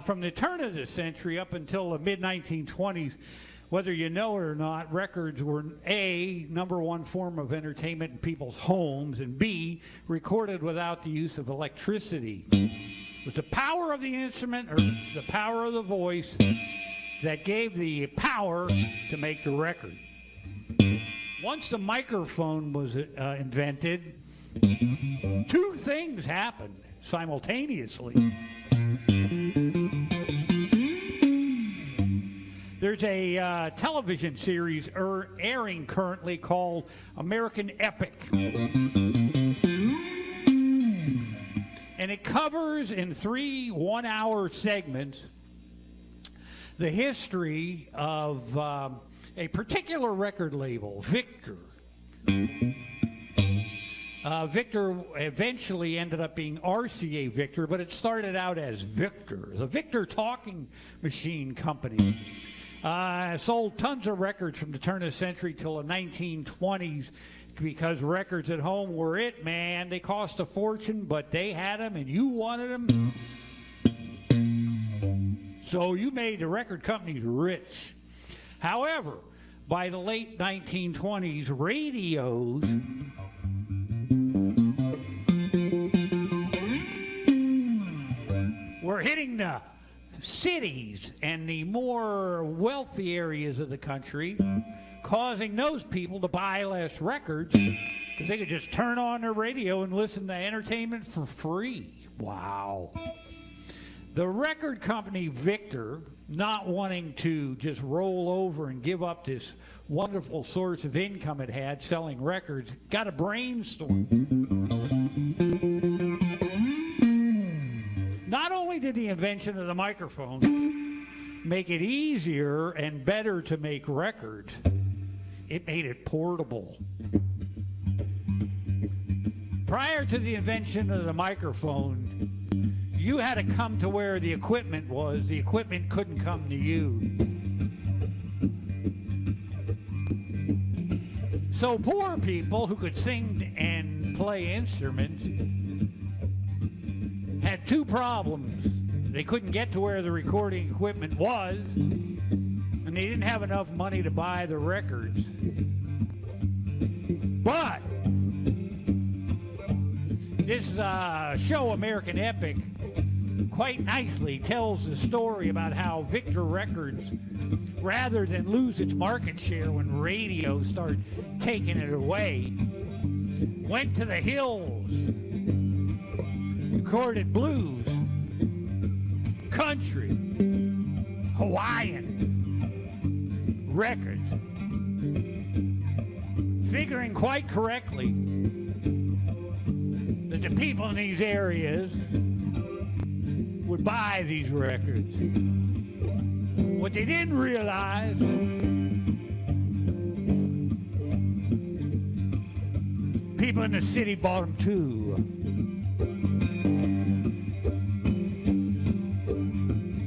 from the turn of the century up until the mid-1920s, whether you know it or not, records were A, number one form of entertainment in people's homes, and B, recorded without the use of electricity. It was the power of the instrument or the power of the voice that gave the power to make the record. Once the microphone was invented, two things happened simultaneously. There's a television series airing currently called American Epic. And it covers in 3 one-hour segments the history of a particular record label, Victor. Victor eventually ended up being RCA Victor, but it started out as Victor, the Victor Talking Machine Company. Sold tons of records from the turn of the century till the 1920s because records at home were it, man. They cost a fortune, but they had them and you wanted them. So you made the record companies rich. However, by the late 1920s, radios were hitting the cities and the more wealthy areas of the country, causing those people to buy less records because they could just turn on their radio and listen to entertainment for free. Wow. The record company Victor, not wanting to just roll over and give up this wonderful source of income it had selling records, got a brainstorm. Not only did the invention of the microphone make it easier and better to make records, it made it portable. Prior to the invention of the microphone, you had to come to where the equipment was. The equipment couldn't come to you. So poor people who could sing and play instruments had two problems. They couldn't get to where the recording equipment was, and they didn't have enough money to buy the records. But this show, American Epic, quite nicely tells the story about how Victor Records, rather than lose its market share when radio started taking it away, went to the hills, recorded blues, country, Hawaiian records, figuring quite correctly that the people in these areas would buy these records. What they didn't realize, people in the city bought them too.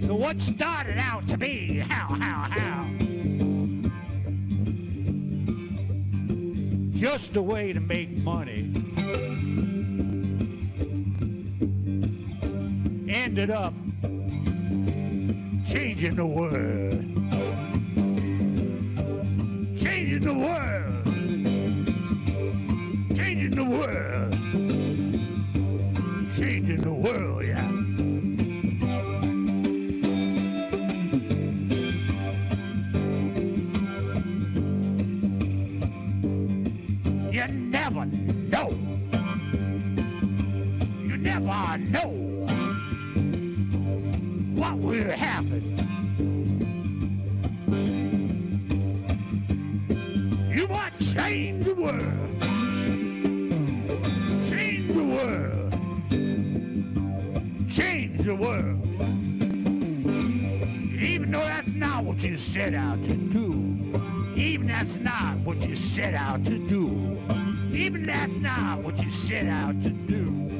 So what started out to be how just a way to make money ended up changing the world. Changing the world. Changing the world. Changing the world, yeah. You never know. You never know what will happen. You might change the world. Change the world. Change the world. Even though that's not what you set out to do. Even that's not what you set out to do. Even that's not what you set out to do.